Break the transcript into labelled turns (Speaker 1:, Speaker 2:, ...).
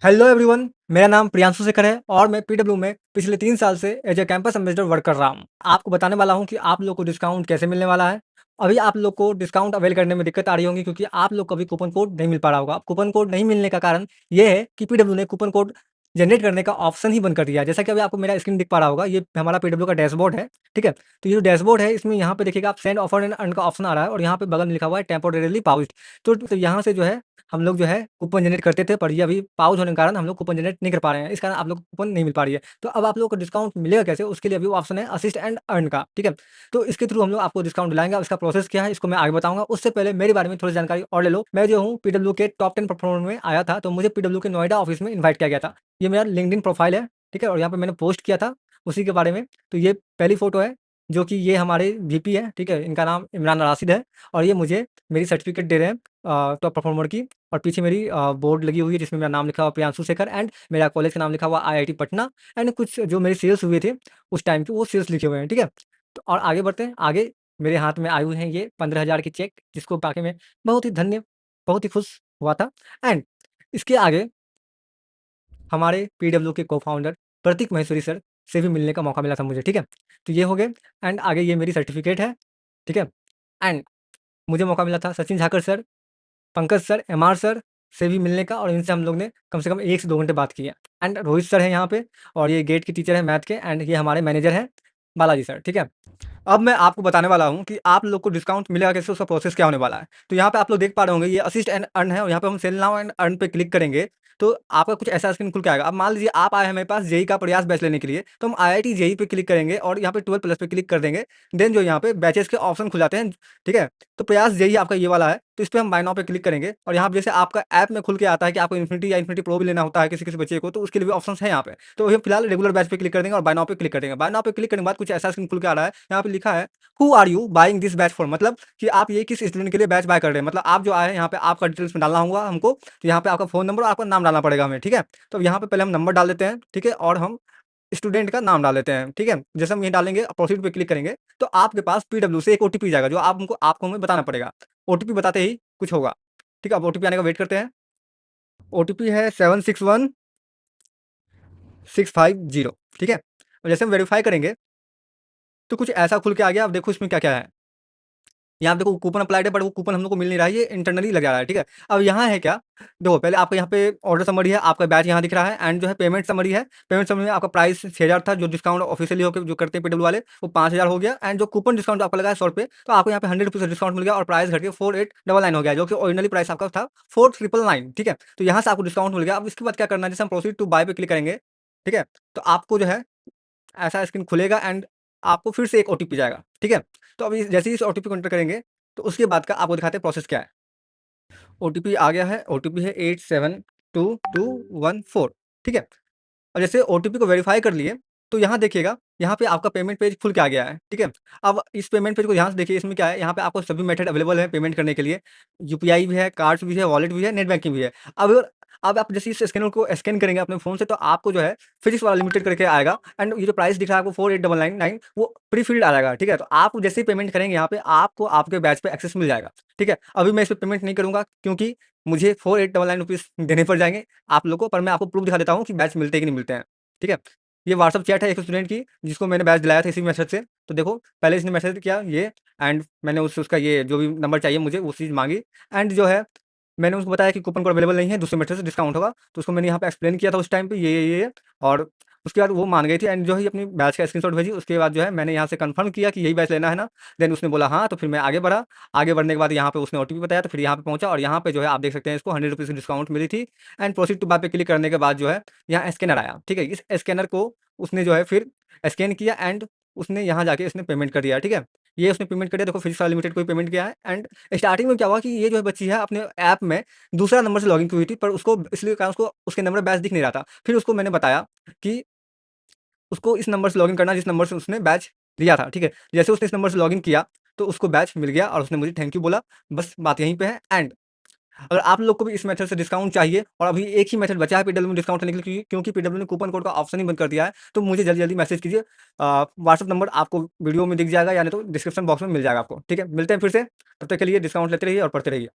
Speaker 1: Hello everyone, मेरा नाम प्रियांशु शेखर है और मैं पीडब्ल्यू में पिछले 3 साल से as a campus ambassador work कर रहा हूँ। आपको बताने वाला हूँ कि आप लोग को डिस्काउंट कैसे मिलने वाला है। अभी आप लोग को डिस्काउंट अवेल करने में दिक्कत आ रही होगी क्योंकि आप लोग को अभी कूपन कोड नहीं मिल पा रहा होगा। कूपन कोड नहीं मिलने का कारण ये है कि पीडब्ल्यू ने कूपन कोड जनरेट करने का ऑप्शन ही बंद कर दिया है। जैसा कि अभी आपको मेरा स्क्रीन दिख पा रहा होगा, ये हमारा पीडब्ल्यू का डैशबोर्ड है, ठीक है? तो ये जो डैशबोर्ड है, इसमें यहाँ पे देखिएगा आप सेंड ऑफर एंड अर्न का ऑप्शन आ रहा है और यहाँ पे बगल में लिखा हुआ है टेम्पोरेरीली पाउच्ड। तो यहाँ से जो है हम लोग जो है कूपन जनरेट करते थे, पर ये अभी पाउच होने के कारण हम लोग कूपन जनरेट नहीं कर पा रहे हैं। इस कारण आप लोग को कूपन नहीं मिल पा रही है। तो अब आप लोगों को डिस्काउंट मिलेगा कैसे? उसके लिए अभी वो ऑप्शन है असिस्ट एंड अर्न का, ठीक है? तो इसके थ्रू हम लोग आपको डिस्काउंट दिलाएँगे। अब इसका प्रोसेस क्या है, इसको मैं आगे बताऊँगा। उससे पहले मेरे बारे में थोड़ी जानकारी और ले लो। मैं जो हूँ पीडब्ल्यू के टॉप 10 परफॉर्मर में आया था, तो मुझे पीडब्ल्यू के नोएडा ऑफिस में इनवाइट किया गया था। ये मेरा लिंक्डइन प्रोफाइल है, ठीक है? और यहाँ पे मैंने पोस्ट किया था उसी के बारे में। तो ये पहली फ़ोटो है, जो कि ये हमारे वीपी है, ठीक है? इनका नाम इमरान राशिद है और ये मुझे मेरी सर्टिफिकेट दे रहे हैं टॉप परफॉर्मर की। और पीछे मेरी बोर्ड लगी हुई है जिसमें मेरा नाम लिखा हुआ प्रियांशु शेखर एंड मेरा कॉलेज का नाम लिखा हुआ आईआईटी पटना एंड कुछ जो मेरे सेल्स हुए थे उस टाइम पे वो सेल्स लिखे हुए हैं, ठीक है? तो और आगे बढ़ते हैं। आगे मेरे हाथ में आए हुए हैं ये 15,000 की चेक, जिसको पाके मैं बहुत ही धन्य, बहुत ही खुश हुआ था। एंड इसके आगे हमारे पीडब्ल्यू के को-फाउंडर प्रतीक महेश्वरी सर से भी मिलने का मौका मिला था मुझे, ठीक है? तो ये हो गए एंड आगे ये मेरी सर्टिफिकेट है, ठीक है? एंड मुझे मौका मिला था Sachin Jhakar sir, Pankaj sir, MR sir से भी मिलने का और इनसे हम लोग ने कम से कम 1 से 2 घंटे बात की है। एंड रोहित सर हैं यहाँ पे और ये गेट के टीचर हैं मैथ के एंड ये हमारे मैनेजर हैं बालाजी सर, ठीक है? अब मैं आपको बताने वाला हूँ कि आप लोग को डिस्काउंट मिलेगा कैसे, उसका प्रोसेस क्या होने वाला है। तो यहाँ पे आप लोग देख पा रहे होंगे ये असिस्ट एंड अर्न है और यहाँ पे हम सेल नाउ एंड अर्न पे क्लिक करेंगे, तो आपका कुछ ऐसा स्क्रीन खुल के आएगा। अब मान लीजिए आप आए हैं मेरे पास जेईई का प्रयास बैच लेने के लिए, तो हम आईआईटी जेईई पे क्लिक करेंगे और यहाँ पे 12 प्लस पे क्लिक कर देंगे। देन जो यहाँ पे बैचेस के ऑप्शन खुल जाते हैं, ठीक है? तो प्रयास जेईई आपका ये वाला है, तो इस पे हम बाय नाउ पे क्लिक करेंगे और यहाँ पे जैसे आपका ऐप में खुल के आता है कि आपको इन्फिनिटी या इन्फिनिटी प्रो भी लेना होता है किसी-किसी बच्चे को, तो उसके लिए भी ऑप्शंस हैं यहाँ पे। तो ये फिलहाल रेगुलर बैच पे क्लिक कर देंगे और बाय नाउ पे क्लिक कर देंगे। बाय नाउ पे क्लिक करने के बाद कुछ ऐसा स्क्रीन खुल के आ रहा है, यहाँ पे लिखा है who are you buying this batch for, मतलब कि आप ये किस स्टूडेंट के लिए बैच बाय कर रहे हैं। मतलब आप जो आए हैं यहाँ पे आपका डिटेल्स में डालना होगा हमको, तो यहाँ पे आपका फ़ोन नंबर और आपका नाम डालना पड़ेगा हमें, ठीक है? तो यहाँ पे पहले हम नंबर डाल देते हैं, ठीक है? और हम स्टूडेंट का नाम डाल देते हैं, ठीक है? जैसे हम ये डालेंगे प्रोसीड पे क्लिक करेंगे, तो आपके पास पीडब्ल्यू से एक ओटीपी जाएगा जो आपको हमें बताना पड़ेगा। ओटीपी बताते ही कुछ होगा, ठीक है? अब ओटीपी आने का वेट करते हैं। ओटीपी है 761650, ठीक है? और जैसे हम वेरीफाई करेंगे, तो कुछ ऐसा खुल के आ गया। अब देखो इसमें क्या-क्या है। यहाँ देखो कूपन अप्लाइड है, बट वो कूपन हम लोग को मिल नहीं रहा है, ये इंटरनली लग जा रहा है, ठीक है? अब यहाँ है क्या, देखो पहले आपका यहाँ पे ऑर्डर समरी है, आपका बैच यहाँ दिख रहा है एंड जो है पेमेंट समरी है। पेमेंट समरी में आपका प्राइस 6,000 था, जो डिस्काउंट ऑफिशियली होके जो करते हैं पीडब्ल्यू वाले, वो 5,000 हो गया एंड जो कूपन डिस्काउंट आपका लगा है ₹100, तो आपको यहाँ पे ₹100 डिस्काउंट मिल गया और प्राइस घट के 4899 हो गया, जो कि ओरिजिनली प्राइस आपका था 4999, ठीक है? तो यहाँ से आपको डिस्काउंट मिल गया। अब इसके बाद क्या करना है, जैसे हम प्रोसीड टू बाय पे क्लिक करेंगे, ठीक है? तो आपको जो है ऐसा स्क्रीन खुलेगा एंड आपको फिर से एक ओटीपी जाएगा, ठीक है? तो अभी जैसे ही इस ओटीपी को एंटर करेंगे, तो उसके बाद का आपको दिखाते हैं प्रोसेस क्या है। ओटीपी आ गया है, ओटीपी है 872214, ठीक है? और जैसे ओटीपी को वेरीफाई कर लिए, तो यहाँ देखिएगा, यहाँ पे आपका पेमेंट पेज खुल के आ गया है, ठीक है? अब इस पेमेंट पेज को ध्यान से देखिए, इसमें क्या है, यहाँ पे आपको सभी मेथड अवेलेबल है पेमेंट करने के लिए। यूपीआई भी है, कार्ड्स भी है, वॉलेट भी है, नेट बैंकिंग भी है। अब आप जैसे इस स्कैनर को स्कैन करेंगे अपने फ़ोन से, तो आपको जो है फिजिक्स वाला लिमिटेड करके आएगा एंड ये जो प्राइस दिख रहा है आपको 4899 वो प्री फील्ड आ जाएगा, ठीक है? तो आप जैसे ही पेमेंट करेंगे यहाँ पे, आपको आपके बैच पे एक्सेस मिल जाएगा, ठीक है? अभी मैं इस पे पेमेंट नहीं करूँगा क्योंकि मुझे 4899 रुपीज़ देने पड़ जाएँगे आप लोग को, पर मैं आपको प्रूफ़ दिखा देता हूँ कि बैच मिलते हैं कि नहीं मिलते हैं, ठीक है? ये व्हाट्सएप चैट है एक स्टूडेंट की, जिसको मैंने बैच दिलाया था इसी मैसेज से। तो देखो, पहले इसने मैसेज किया ये एंड मैंने उससे उसका ये जो भी नंबर चाहिए मुझे वो चीज़ माँगी एंड जो है मैंने उसको बताया कि कूपन कोड अवेलेबल नहीं है, दूसरे मेथड से डिस्काउंट होगा। तो उसको मैंने यहाँ पे एक्सप्लेन किया था उस टाइम पे ये और उसके बाद वो मान गई थी एंड जो है अपनी बैच का स्क्रीनशॉट भेजी। उसके बाद जो है मैंने यहाँ से कन्फर्म किया कि यही बैच लेना है ना? देन उसने बोला हाँ, तो फिर मैं आगे बढ़ा। आगे बढ़ने के बाद यहाँ पे उसने ओटीपी बताया, तो फिर यहाँ पे पहुँचा और यहाँ पे जो है आप देख सकते हैं इसको ₹100 की डिस्काउंट मिली थी एंड प्रोसीड टू बाय पे क्लिक करने के बाद जो है यहाँ स्कैनर आया, ठीक है? इस स्कैनर को उसने जो है फिर स्कैन किया एंड उसने यहाँ जाके इसने पेमेंट कर दिया, ठीक है? ये उसने पेमेंट कर दिया, देखो फिजिक्स वाला लिमिटेड को ही पेमेंट किया है एंड स्टार्टिंग में क्या हुआ कि ये जो है बच्ची है अपने ऐप में दूसरा नंबर से लॉगिन की हुई थी, पर उसको इसलिए कारण उसको उसके नंबर पे बैच दिख नहीं रहा था। फिर उसको मैंने बताया कि उसको इस नंबर से लॉगिन करना जिस नंबर से उसने बैच लिया था, ठीक है? जैसे उसने इस नंबर से लॉगिन किया, तो उसको बैच मिल गया और उसने मुझे थैंक यू बोला। बस बात यहीं पे है एंड अगर आप लोग को भी इस मेथड से डिस्काउंट चाहिए और अभी एक ही मेथड बचा है पीडब्ल्यू में डिस्काउंट लेने के लिए, क्योंकि पीडब्ल्यू ने कूपन कोड का ऑप्शन ही बंद कर दिया है, तो मुझे जल्दी-जल्दी मैसेज कीजिए। व्हाट्सएप नंबर आपको वीडियो में दिख जाएगा या नहीं तो डिस्क्रिप्शन बॉक्स में मिल जाएगा आपको, ठीक है? मिलते हैं फिर से, तब तक के लिए डिस्काउंट लेते रहिए और पढ़ते रहिए।